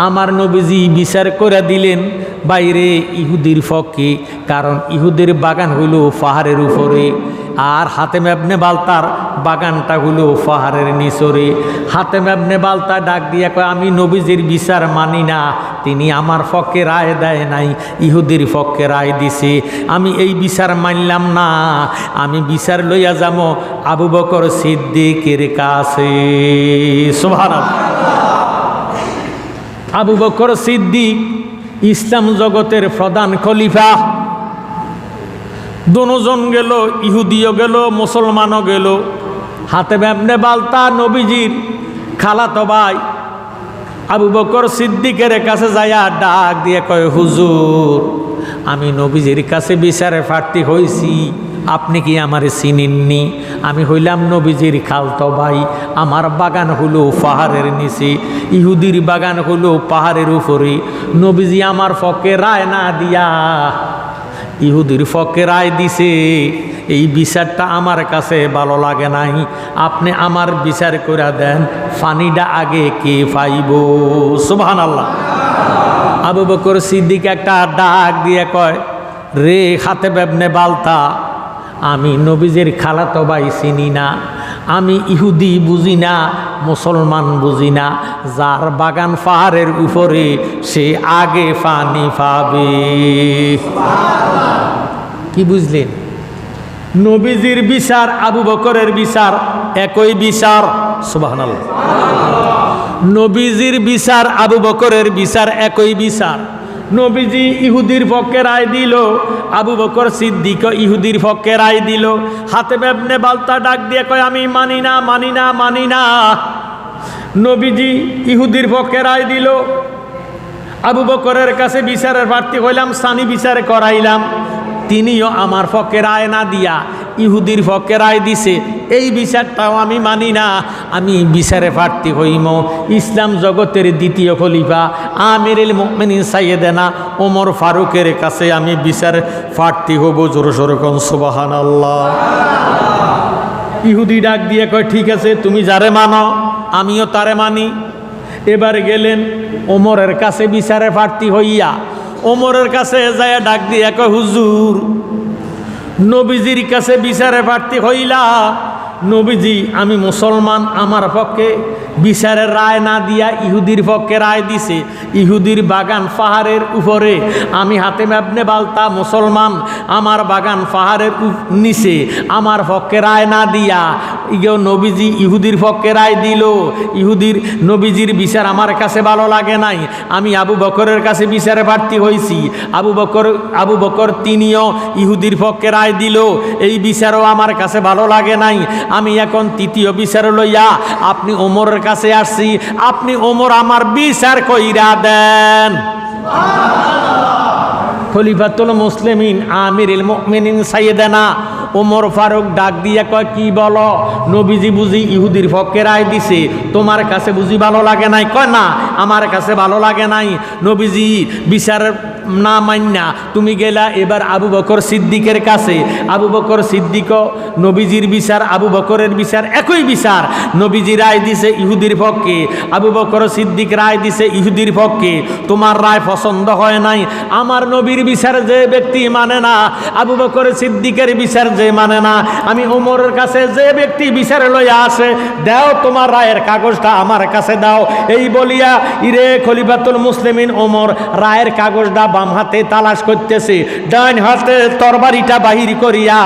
A: আমার নবীজি বিচার করে দিলেন বাইরে ইহুদির পক্ষে, কারণ ইহুদির বাগান হইল পাহাড়ের উপরে আর হাতেম ইবনে বালতার বাগানটা হইল পাহাড়ের নিচরে। হাতেম ইবনে বালতা ডাক দিয়া কয়, আমি নবীজির বিচার মানি না, তিনি আমার পক্ষে রায় দেয় নাই, ইহুদির পক্ষে রায় দিছে। আমি এই বিচার মানলাম না, আমি বিচার লইয়া যাবো আবু বকর সিদ্দিকের কাছে। সুবহানাল্লাহ। আবু বকর সিদ্দিক ইসলাম জগতের প্রধান খলিফা। দুজন গেল, ইহুদিও গেল, মুসলমানও গেল। হাতেম ইবনে বালতা নবীজির খালাতো ভাই আবু বকর সিদ্দিকের কাছে যাইয়া ডাক দিয়ে কয়, হুজুর, আমি নবীজির কাছে বিচারে প্রার্থী হয়েছি, আপনি কি আমারে চিনেননি? আমি হইলাম নবীজির খালতো ভাই, আমার বাগান হলো পাহাড়ের নিচে, ইহুদির বাগান হলো পাহাড়ের উপরে। নবীজি আমার পক্ষে রায় না দিয়া ইহুদির পক্ষে রায় দিছে। এই বিচারটা আমার কাছে ভালো লাগে নাই, আপনি আমার বিচার করে দেন, পানিটা আগে কে পাইব? সুবহানাল্লাহ। আবু বকর সিদ্দিক একটা ডাক দিয়ে কয়, রে হাতেম ইবনে বালতা, আমি নবীজির খালাতো ভাই চিনি না, আমি ইহুদি বুঝি না, মুসলমান বুঝি না, যার বাগান পাহাড়ের উপরে সে আগে পানি পাবে। কি বুঝলেন? নবীজির বিচার আবু বকরের বিচার একই বিচার। সুবহানাল্লাহ। নবীজির বিচার আবু বকরের বিচার একই বিচার। নবীজি ইহুদির পক্ষে রায় দিল, আবু বকর সিদ্দিক ইহুদির পক্ষে রায় দিল। হাতেম ইবনে বালতা ডাক দিয়ে কয়, আমি মানি না, মানি না, মানি না। নবীজি ইহুদির পক্ষে রায় দিল, আবু বকরের কাছে বিচারের প্রার্থী হইলাম, সানি বিচার করাইলাম, তিনিও আমার পক্ষে রায় না দিয়া ইহুদির পক্ষে রায় দিছে, এই বিচারটাও আমি মানি না, আমি বিচারে প্রার্থী হইম ইসলাম জগতের দ্বিতীয় খলিফা আমিরুল মুমিনিন সাইয়েদেনা ওমর ফারুকের কাছে আমি বিচার প্রার্থী হব। জোরে সোরে কোন সুবহানাল্লাহ। ইহুদি ডাক দিয়ে কয়, ঠিক আছে, তুমি যারে মানো আমিও তারে মানি। এবার গেলেন ওমরের কাছে বিচারে প্রার্থী হইয়া। ওমরের কাছে যায় ডাক দিয়ে কয়, হুজুর, নবীজির কাছে বিচারে প্রার্থী হইলা, নবীজি আমি মুসলমান, আমার পক্ষে বিচারের রায় না দিয়া ইহুদির পক্ষে রায় দিছে। ইহুদির বাগান পাহাড়ের উপরে, আমি হাতেম ইবনে বালতা মুসলমান, আমার বাগান পাহাড়ের নিচে, আমার পক্ষে রায় না দিয়া ইগো নবীজি ইহুদির পক্ষে রায় দিল। নবীজির বিচার আমার কাছে ভালো লাগে নাই, আমি আবু বকরের কাছে বিচারে প্রার্থী হয়েছি। আবু বকর তিনিও ইহুদির পক্ষে রায় দিল, এই বিচারও আমার কাছে ভালো লাগে নাই। আমি এখন তৃতীয় বিচার লইয়া আপনি ওমরের কাছে আসছি, আপনি ওমর আমার বিচার কইরা দেন। খলিফাতুল মুসলিমিন আমিরুল মুমিনিন সাইয়েদেনা ওমর ফারুক ডাক দিয়া কয়, কি বলো, নবীজি বুঝি ইহুদির পক্ষে রায় দিছে, তোমার কাছে বুঝি ভালো লাগে নাই? কয় না, আমার কাছে ভালো লাগে নাই। নবীজি বিচার না মান্না তুমি গেলা এবার আবু বকর সিদ্দিকের কাছে। আবু বকর সিদ্দিক নবীজির বিচার আবু বকরের বিচার একই বিচার। নবীজি রায় দিছে ইহুদির পক্ষে, আবু বকর সিদ্দিক রায় দিছে ইহুদির পক্ষে। তোমার রায় পছন্দ হয় নাই। আমার নবীর বিচার যে ব্যক্তি মানে না, আবু বকর সিদ্দিকের বিচার যে মানে না, আমি ওমরের কাছে যে ব্যক্তি বিচার লইয়া আসে, দাও তোমার রায়ের কাগজটা আমার কাছে দাও। এই বলিয়া ইরে খলিফাতুল মুসলিমিন ওমর রায়ের কাগজটা বাম হাতে তালাশ করতেছে, ডান হাতে তরবারিটা বাহির করিয়া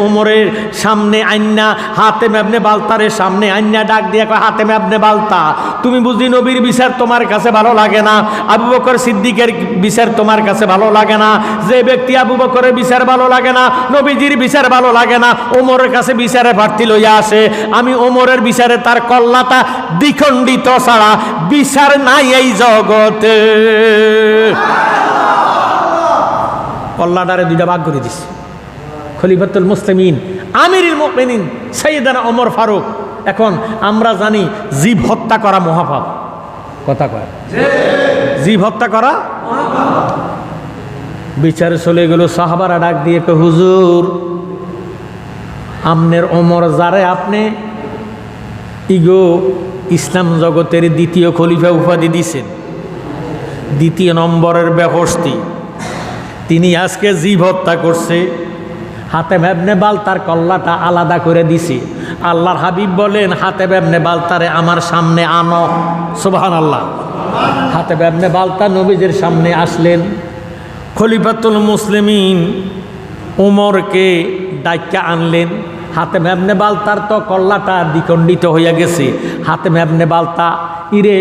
A: ওমরের সামনে আইনা, হাতেম ইবনে বালতারের সামনে আইনা ডাক দিয়া কয়, হাতেম ইবনে বালতা, তুমি বুঝি নবীর বিচার তোমার কাছে ভালো লাগে না, আবু বকর সিদ্দিকের বিচার তোমার কাছে ভালো লাগে না? যে ব্যক্তি আবু বকরের বিচার ভালো লাগে না, নবীজির বিচার ভালো লাগে না, ওমরের কাছে বিচারে প্রার্থী লইয়া আসে, আমি ওমরের বিচারে তার কল্লাটা দ্বিখণ্ডিত ছাড়া বিচার নাই এই জগতে। কল্লাটারে দুইটা ভাগ করে দিছে। খলিফাতুল মুসলিমিন আমিরুল মুমিনিন সাইয়েদনা ওমর ফারুক। এখন আমরা জানি জীব হত্যা করা মহাপাপ, কথা কয়, জীব হত্যা করা মহাপাপ। বিচারে চলে গেল, সাহাবারা ডাক দিয়ে কয়, হুজুর, আমনের ওমর যারে আপনি ইগো ইসলাম জগতের দ্বিতীয় খলিফা উপাধি দিছেন, দ্বিতীয় নম্বরের ব্যবস্থি, তিনি আজকে জীব হত্যা করছে। হাতেম ইবনে বালতার কল্লাটা আলাদা করে দিছে। আল্লাহর হাবিব বলেন, হাতেম ইবনে বালতারে আমার সামনে আনো। সুবহানাল্লাহ। হাতেম ইবনে বালতা নবীজির সামনে আসলেন। খলিফাতুল মুসলিমিন ওমরকে ডাইকা আনলেন। হাতেম ইবনে বালতার তো কল্লাটা দ্বিখণ্ডিত হইয়া গেছে। হাতেম ইবনে বালতা ইরে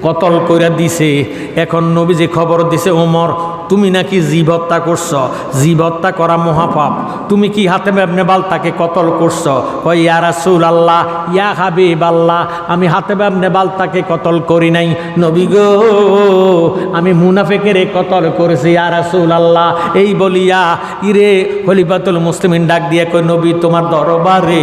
A: কতল কইরা দিছে। এখন নবীজি খবর দিছে, ওমর তুমি নাকি জীব হত্যা করছ, জীব হত্যা করা মহাপাপ, তুমি কি হাতেম ইবনে বালতাকে কতল করছ? কয়, ইয়া রাসূলুল্লাহ, ইয়া হাবিবাল্লাহ, আমি হাতেম ইবনে বালতাকে কতল করি নাই নবী গো, আমি মুনাফিকের কতল করেছি ইয়া রাসূলুল্লাহ। এই বলিয়া ইরে খলিফাতুল মুসলিমিন ডাক দিয়ে কয়, নবী তোমার দরবারে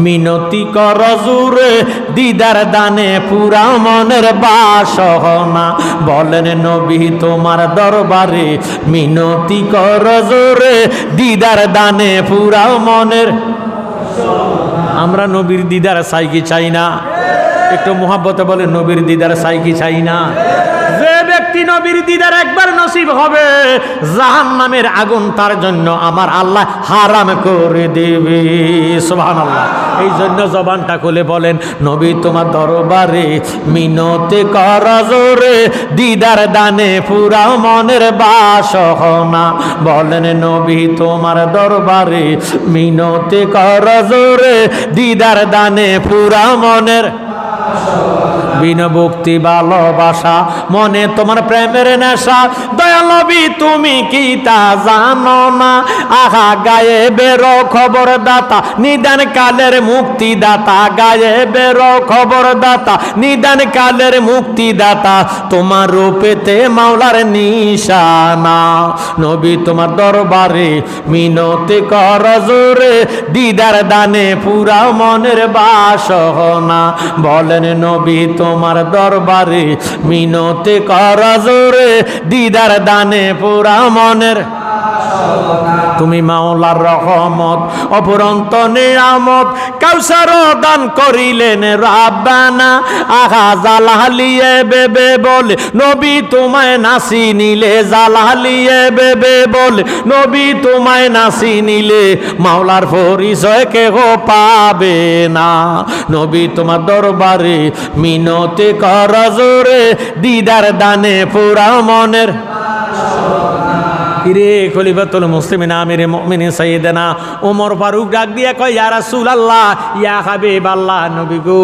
A: মিনতি কর জুরে, দিদার দানে পুরা মনের বাসনা। বলেন নবী তোমার দরবারে মিনতি কর জোরে, দিদার দানে পুরা মনের। আমরা নবীর দিদার চাই কি চাই না? একটু মোহাব্বতে বলে, নবীর দিদার চাই কি চাই না? যে ব্যক্তি নবীর দিদার একবার নসিব হবে, জাহান্নামের আগুন তার জন্য আমার আল্লাহ হারাম করে দেবে। সুবহানাল্লাহ। এই জন্য জবানটা খুলে বলেন, নবী তোমার দরবারে মিনতি কর জোরে, দিদার দানে পুরা মনের বাসনা। বলেন নবী তোমার দরবারে মিনতি কর জোরে, দিদার দানে পুরা মনের। বিনা ভক্তি ভালোবাসা মনে তোমার প্রেমের নেশা দয়াল নবী তুমি কি তা জানো না আহা গায়ে বেরো খবর দাতা নিদান কালের মুক্তি দাতা গায়ে বেরো খবর দাতা নিদান কালের মুক্তি দাতা তোমার রূপেতে মাওলার নিশানা নবী তোমার দরবারে মিনতি কর জোরে দিদার দানে পুরা মনের বাসনা বলেন নবী তোমার দরবারে মিনতি কর জোরে দিদার দানে পুরা মনের তুমি মাওলার রহমত অপুরন্ত নিয়ামত কাউসার দান করিলেন রাব্বানা আহা জালালিয়ে বেবে বলে নবী তোমায় নাসি নিলে জালালিয়ে বেবে বলে নবী তোমায় নাসি নিলে মাওলার পরিচয় কেহ পাবে না নবী তোমার দরবারে মিনতি কর জোরে দিদার দানে পুরা মনের ইরে খলিফাতুল মুসলিমিন আমিরে মুমিনিন সাইয়েদনা ওমর ফারুক ডাক দিয়া কয় ইয়া রাসূলুল্লাহ ইয়া হাবিবাল্লাহ নবী গো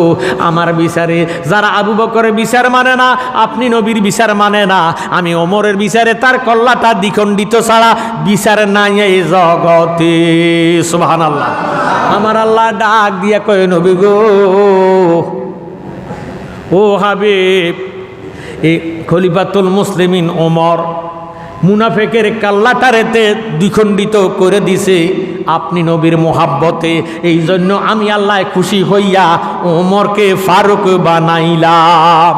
A: আমার বিচারে যারা আবু বকরের বিচার মানে না আপনি নবীর বিচার মানে না আমি ওমরের বিচারে তার কল্লাটা দ্বিখণ্ডিত ছাড়া বিচার নাই এই জগতে সুবহানাল্লাহ আমার আল্লাহ ডাক দিয়া কয় নবী গো ও হাবিব এই খলিফাতুল মুসলিমিন ওমর মুনাফেকের কাল্লাটারেতে দ্বিখণ্ডিত করে দিছে আপনি নবীর মোহাব্বতে এই জন্য আমি আল্লাহ খুশি হইয়া ওমরকে ফারুক বানাইলাম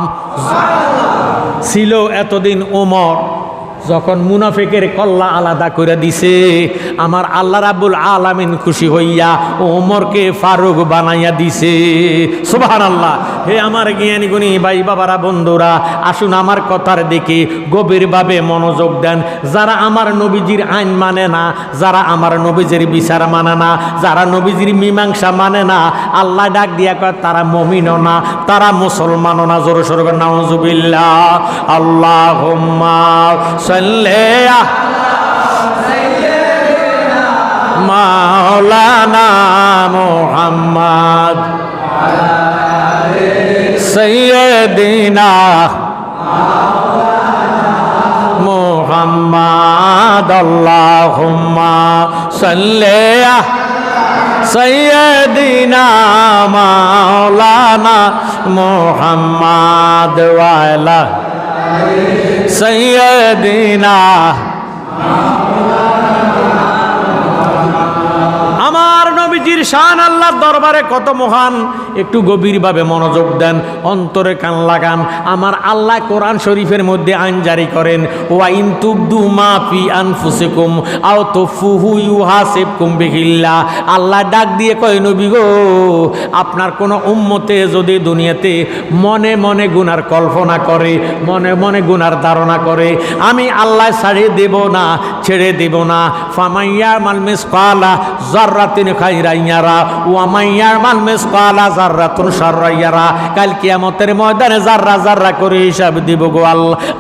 A: ছিল এতদিন ওমর যখন মুনাফিকের কল্লা আলাদা করে দিছে আমার আল্লাহ রাব্বুল আলামিন খুশি হইয়া ওমরকে ফারুক বানাইয়া দিছে সুবহানাল্লাহ। হে আমার জ্ঞানী গুণী ভাই বাবারা বন্ধুরা, আসুন আমার কথার দিকে গভীরভাবে মনোযোগ দেন। যারা আমার নবীজির আইন মানে না, যারা আমার নবীজির বিচার মানে না, যারা নবীজির মীমাংসা মানে না, আল্লাহ ডাক দিয়া কয় তারা মুমিনও না, তারা মুসলমানও না। জোরে সোরে বলেন নাউযুবিল্লাহ। আল্লাহুম্মা সাল্লি মাওলানা মুহাম্মদ সাইয়্যিদিনা মুহাম্মদ। আল্লাহুম্মা সাল্লি সাইয়্যিদিনা মাওলানা মুহাম্মদ ওয়া আলা সাইয়্যিদিনা। আমার নবীজির শান আল্লাহর দরবারে কত মহান, একটু গভীরভাবে মনোযোগ দেন, অন্তরে কান লাগান। আমার আল্লাহ কোরআন শরীফের মধ্যে আইন জারি করেন, ওয়া ইন তুবদু মা ফি আনফুসিকুম আও তুফুহু ইউহাসিবকুম বিহিল্লাহ। আল্লাহ ডাক দিয়ে কয় নবী গো, আপনার কোনো উম্মতে যদি দুনিয়াতে মনে মনে গুনার কল্পনা করে, মনে মনে গুনার ধারণা করে, আমি আল্লাহ ছাড়ে দেব না, ছেড়ে দেব না। ফামাইয়া মাল মিসকালা যাররাতিন খাইরান ইয়ারা ওয়া মাইয়া মাল মিসকালা যাররাতুন শাররান ইয়ারা। কাল কিয়ামতের ময়দানে যাররা যাররা করে হিসাব দিব গো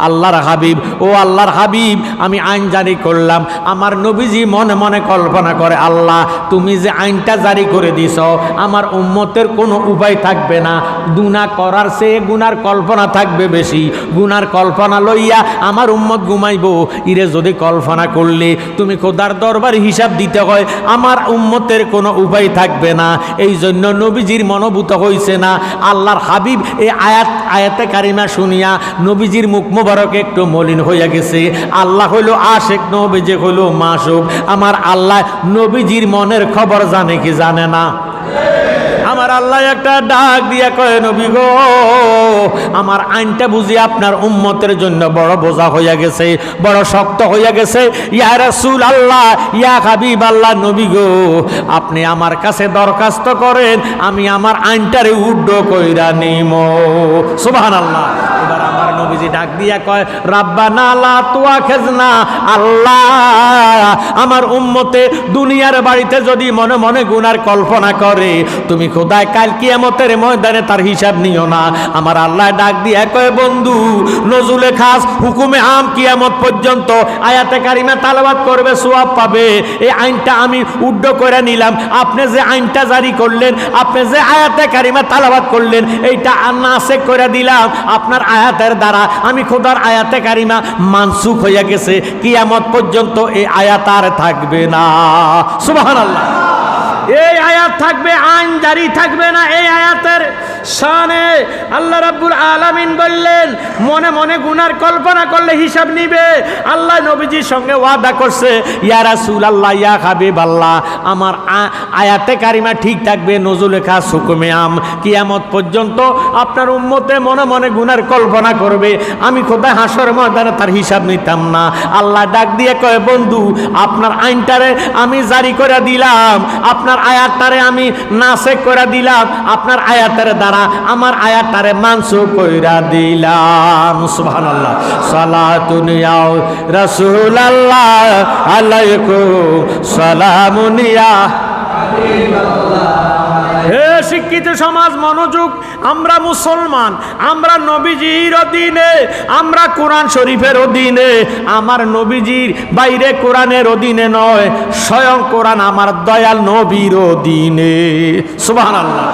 A: আল্লাহর হাবিব। ও আল্লাহর হাবিব, আমি আইন জারি করলাম। আমার নবীজি মনে মনে কল্পনা করে, আল্লাহ তুমি যে আইনটা জারি করে দিছ, আমার উম্মতের কোনো উপায় থাকবে না, গুনাহ করার চেয়ে গুনার কল্পনা থাকবে বেশি। গুনার কল্পনা লইয়া আমার উম্মত ঘুমাইব। ইরে যদি কল্পনা করলে তুমি খোদার দরবার হিসাব দিতে হয়, আমার উম্মতের কোনো উপায় থাকবে না। এই জন্য নবীজির মনোভূত হইছে না। আল্লাহর হাবিব এই আয়াতে কারিমা শুনিয়া নবীজির মুখ মোবারক একটু মলিন হইয়া গেছে। আল্লাহ হইল আশেক, নবীজি হইল মাসুক। আমার আল্লাহ নবীজির মনের খবর জানে কি জানে না? আমার আল্লাহ একটা ডাক দিয়া কয় নবী গো, আমার আইনটা বুঝি আপনার উম্মতের জন্য বড় বোঝা হইয়া গেছে, বড় শক্ত হইয়া গেছে। ইয়া রাসূল আল্লাহ, ইয়া হাবিব আল্লাহ, নবী গো আপনি আমার কাছে দরখাস্ত করেন, আমি আমার আইনটারে উড্ড কইরা নিমো। সুবহানাল্লাহ। এবার আমার নবীজি ডাক দিয়া কয় রাব্বানা লা তুআখিযনা, আল্লাহ আমার উম্মতে দুনিয়ার বাড়িতে যদি মনে মনে গুনার কল্পনা করে, তুমি খোদায় কাল কিয়ামতের ময়দানে তার হিসাব নিও না। আমার আল্লাহ ডাক দিয়া কয় বন্ধু, নজুলে খাস হুকুমে আম কিয়ামত পর্যন্ত আয়াতে কারিমা তালাওয়াত করবে, সওয়াব পাবে। এই আইনটা আমি উড্ড করে নিলাম। আপনি যে আইনটা জারি করলেন, আপনি যে আয়াতে কারিমা তালাওয়াত করলেন, এইটা নাসেখ করে দিলাম আপনার আয়াতের দ্বারা। আমি খোদার আয়াতে কারিমা মানসুখ হয়ে গেছে, কিয়ামত পর্যন্ত এই আয়াত আর থাকবে না। সুবহানাল্লাহ। এই আয়াত থাকবে, আইন জারি থাকবে না। এই আয়াতের শানে আল্লাহ রাব্বুল আলামিন বললেন, মনে মনে গুনার কল্পনা করলে হিসাব নিবে। আল্লাহ নবীজির সঙ্গে ওয়াদা করছে, ইয়া রাসূলুল্লাহ, ইয়া হাবিবাল্লাহ, আমার আয়াতে কারিমা ঠিক থাকবে, নজুলে খাস হুকুমে আম কিয়ামত পর্যন্ত। আপনার উম্মতে মনে মনে গুনার কল্পনা করবে, আমি খোদা হাসর ময়দানে তার হিসাব নিতাম না। আল্লাহ ডাক দিয়ে কয় বন্ধু, আপনার আইনটারে আমি জারি করে দিলাম, আপনার আয়াতটারে আমি নাসেখ করে দিলাম, আপনার আয়াতের দ্বারা আমার আয়াতটারে মানসুখ কইরা দিলাম। সুবহানাল্লাহ। সালাতুন ইয়া রাসূলুল্লাহ আলাইকুম সালামুন ইয়া হাবিবাল্লাহ। হে শিক্ষিত সমাজ, মনোযোগ। আমরা মুসলমান, আমরা নবীজির অধীনে, আমরা কোরআন শরীফের অধীনে। আমার নবীজির বাইরে কোরআনের অধীনে নয়, স্বয়ং কোরআন আমার দয়াল নবীর অধীনে। সুবহানাল্লাহ।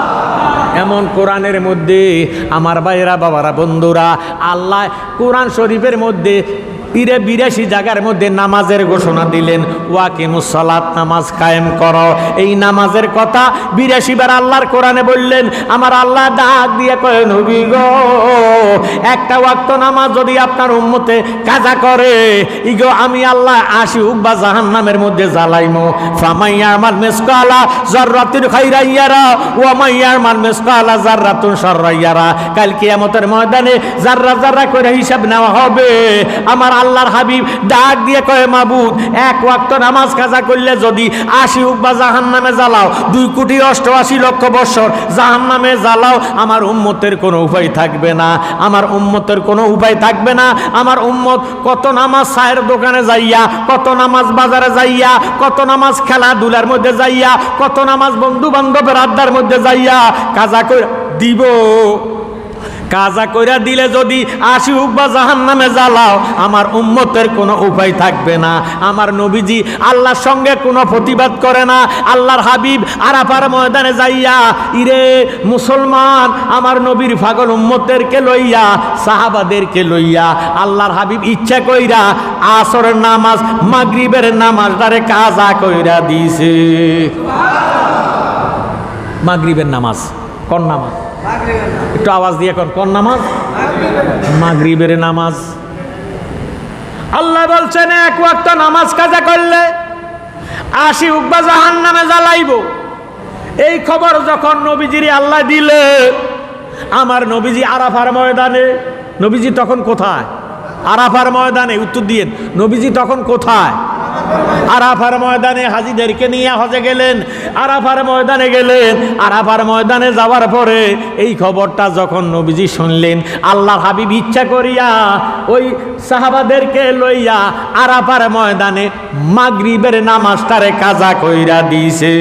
A: এমন কোরআনের মধ্যে আমার ভাইয়েরা, বাবারা, বন্ধুরা, আল্লাহ কোরআন শরীফের মধ্যে 82 জায়গার মধ্যে নামাজের ঘোষণা দিলেন। ওয়াকিমুস সালাত, নামাজ কায়েম করো। এই নামাজের কথা 82 বার আল্লাহর কোরআনে বললেন। আমার আল্লাহ ডাক দিয়ে কয় নবী গো, একটা ওয়াক্ত নামাজ যদি আপনার উম্মতে কাজা করে, ইগো আমি আল্লাহ 80 উকবা জাহান্নামের মধ্যে জ্বালাইমো। ফামাইয়ামাল মিসকালা যাররাতিন খাইরান ইয়ারা ওয়া মাইয়ামাল মিসকালা যাররাতুন শাররান ইয়ারা। কাল কিয়ামতের ময়দানে যাররা যাররা করে হিসাব নেওয়া হবে। আমার আল্লাহর হাবিব ডাক দিয়ে কয় মাবুদ, এক ওয়াক্ত নামাজ কাজা করলে যদি 80 উকবা জাহান্নামে জ্বালাও, 2,88,00,000 বছর জাহান্নামে জ্বালাও, আমার উম্মতের কোনো উপায় থাকবে না। আমার উম্মতের কোনো উপায় থাকবে না। আমার উম্মত কত নামাজ চায়ের দোকানে যাইয়া, কত নামাজ বাজারে যাইয়া, কত নামাজ খেলাধুলার মধ্যে যাইয়া, কত নামাজ বন্ধু বান্ধবের আড্ডার মধ্যে যাইয়া কাজা করে দিব। কাজা কইরা দিলে যদি 80 উকবা জাহান্নামে জ্বালাও, আমার উম্মতের কোনো উপায় থাকবে না। আমার নবীজি আল্লাহর সঙ্গে কোনো প্রতিবাদ করে না। আল্লাহর হাবিব আরাফার ময়দানে যাইয়া, ইরে মুসলমান, আমার নবীর পাগল উম্মতদেরকে লইয়া, সাহাবাদেরকে লইয়া আল্লাহর হাবিব ইচ্ছা কইরা আসরের নামাজ, মাগরিবের নামাজটারে কাজা কইরা দিছে। মাগরিবের নামাজ কোন নামাজ? একটু আওয়াজ দিয়ে কোন নামাজ? মাগরিবের নামাজ। আল্লাহ বলছেন এক ওয়াক্ত নামাজ কাজা করলে 80 উকবা জাহান্নামে জ্বালাইব। এই খবর যখন নবীজির আল্লাহ দিলে, আমার নবীজি আরাফার ময়দানে, নবীজি তখন কোথায়? আরাফার ময়দানে। উত্তর দিয়েন, নবীজি তখন কোথায়? আরাফার ময়দানে হাজীদেরকে নিয়ে হজে গেলেন। আরাফার ময়দানে গেলেন। আরাফার ময়দানে যাওয়ার পরে এই খবরটা যখন নবীজি শুনলেন, আল্লাহর হাবিব ইচ্ছা করিয়া ওই সাহাবাদেরকে লইয়া আরাফার ময়দানে মাগরিবের নামাজটারে কাজা কইরা দিছে।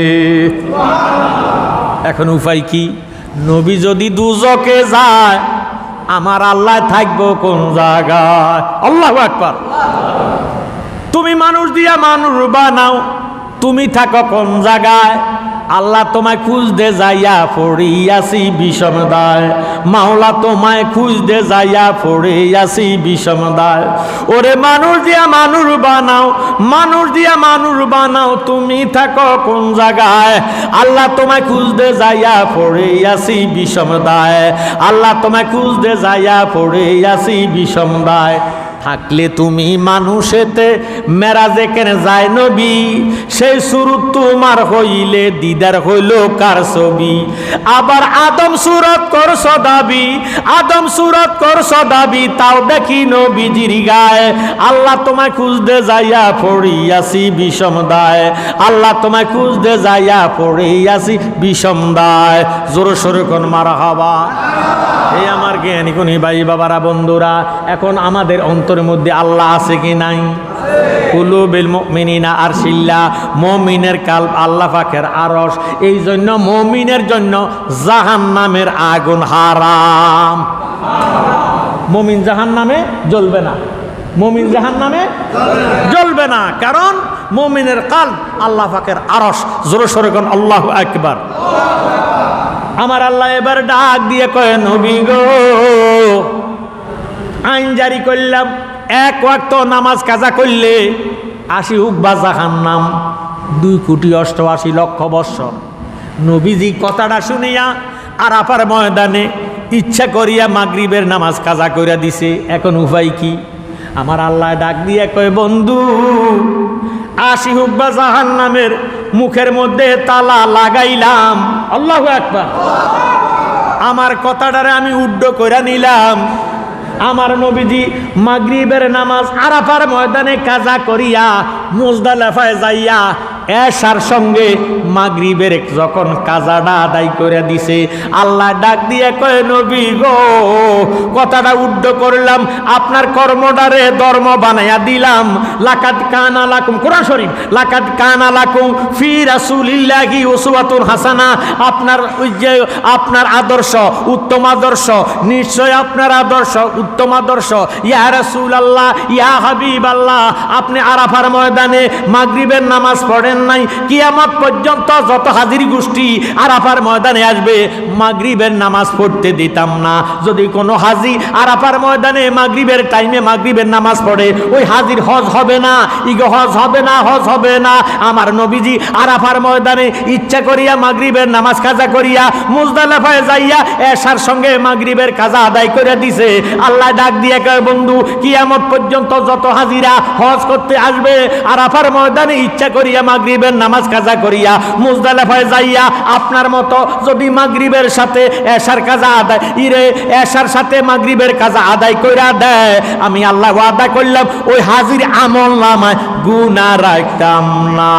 A: এখন উপায় কি? নবী যদি দুজকে যায়, আমার আল্লাহ থাকবো কোন জায়গায়? আল্লাহু আকবার। তুমি মানুষ দিয়া মানুষ বানাও, তুমি থাকো কোন জায়গায়? আল্লাহ তোমায় খুঁজতে যাইয়া পড়িয়াছি বিষম দায়। মাওলা তোমায় খুঁজতে যাইয়া পড়িয়াছি বিষম দায়। ওরে মানুষ দিয়া মানুষ বানাও, মানুষ দিয়া মানুষ বানাও, তুমি থাকো কোন জায়গায়? আল্লাহ তোমায় খুঁজতে যাইয়া পড়িয়াছি বিষম দায়। আল্লাহ তোমায় খুঁজতে যাইয়া পড়িয়াছি বিষম দায়। থাকলে তুমি মানুষেতে মেরাজে কেন যায় নবী? সেই সুরত তোমার হইলে দিদার হইল কার ছবি? আবার আদম সুরত করছ দাবি, আদম সুরত করছ দাবি, তাও দেখি নবীজির গায়ে। আল্লাহ তোমায় খুঁজতে যাইয়া পড়িয়াছি বিষম দায়। আল্লাহ তোমায় খুঁজতে যাইয়া পড়িয়াছি বিষম দায়। জোর সোরে কোন মারহাবা। এই আমার জ্ঞানী গুণী ভাই বাবারা বন্ধুরা, এখন আমাদের অন্তরের মধ্যে আল্লাহ আছে কি নাই? কুলুবিল মুমিনিনা আরশিল্লাহ, মুমিনের কাল্ব আল্লাহ পাকের আরশ। এই জন্য মুমিনের জন্য জাহান্নামের আগুন হারাম। মুমিন জাহান্নামে জ্বলবে না, মুমিন জাহান্নামে জ্বলবে না, কারণ মুমিনের কাল্ব আল্লাহ পাকের আরশ। জোরে সোরে কোন আল্লাহু আকবার। আমার আল্লাহ এবার ডাক দিয়ে কয়, নবী গো, আইন জারি করলাম, এক ওয়াক্ত নামাজ কাজা করলে 80 হুকবা জাহান্নাম, 2,88,00,000 বৎসর। নবীজি কথাটা শুনিয়া আরাফার ময়দানে ইচ্ছা করিয়া মাগরিবের নামাজ কাজা কইরা দিছে। এখন উপায় কি? আমার আল্লাহ ডাক দিয়ে কয়, বন্ধু, 80 হুকবা জাহান্নামের মুখের মধ্যে তালা লাগাইলাম। আল্লাহু আকবার। আমার কথাটারে আমি উড্ড কইরা নিলাম। আমার নবীজি মাগরিবের নামাজ আরাফার ময়দানে কাজা করিয়া মুজদালিফায় যাইয়া এশার সঙ্গে মাগরিবের যখন কাজাটা আদায় করে দিছে, আল্লাহ ডাক দিয়ে কয়, নবী গো, কথাটা উড্ড করলাম, আপনার কর্মটারে ধর্ম বানাইয়া দিলাম। লাকাদ কানা লাকুম, কোরআন শরীফ, লাকাদ কানা লাকুম ফি রাসূলিল্লাহি উসওয়াতুন হাসানা। আপনার ওই যে আপনার আদর্শ, উত্তম আদর্শ, নিশ্চয় আপনার আদর্শ উত্তম আদর্শ। ইয়া রাসূলুল্লাহ, ইয়া হাবিবাল্লাহ, আপনি আরাফার ময়দানে মাগরিবের নামাজ পড়েন নাই, কিয়ামত পর্যন্ত যত হাজির গোষ্ঠী আরাফার ময়দানে আসবে মাগরিবের নামাজ পড়তে দিতাম না। যদি কোনো হাজি আরাফার ময়দানে মাগরিবের টাইমে মাগরিবের নামাজ পড়ে, ওই হাজির হজ হবে না, ইগো হজ হবে না, হজ হবে না। আমার নবীজি আরাফার ময়দানে ইচ্ছা করিয়া মাগরিবের নামাজ কাজা করিয়া মুজদালিফায় যাইয়া এশার সঙ্গে মাগরিবের কাজা আদায় করে দিছে। আল্লাহ ডাক দিয়ে কয়, বন্ধু, কিয়ামত পর্যন্ত যত হাজিরা হজ করতে আসবে আরাফার ময়দানে ইচ্ছা করিয়া মাগরিবের নামাজ কাজা করিয়া মুজদালিফায় যাইয়া আপনার মতো যদি মাগরিবের সাথে এশার কাজা আদায় এশার সাথে মাগরিবের কাজা আদায় কইরা দেয়, আমি আল্লাহ ওয়াদা করলাম ওই হাজির আমল নামায় গুনাহ রাখতাম না।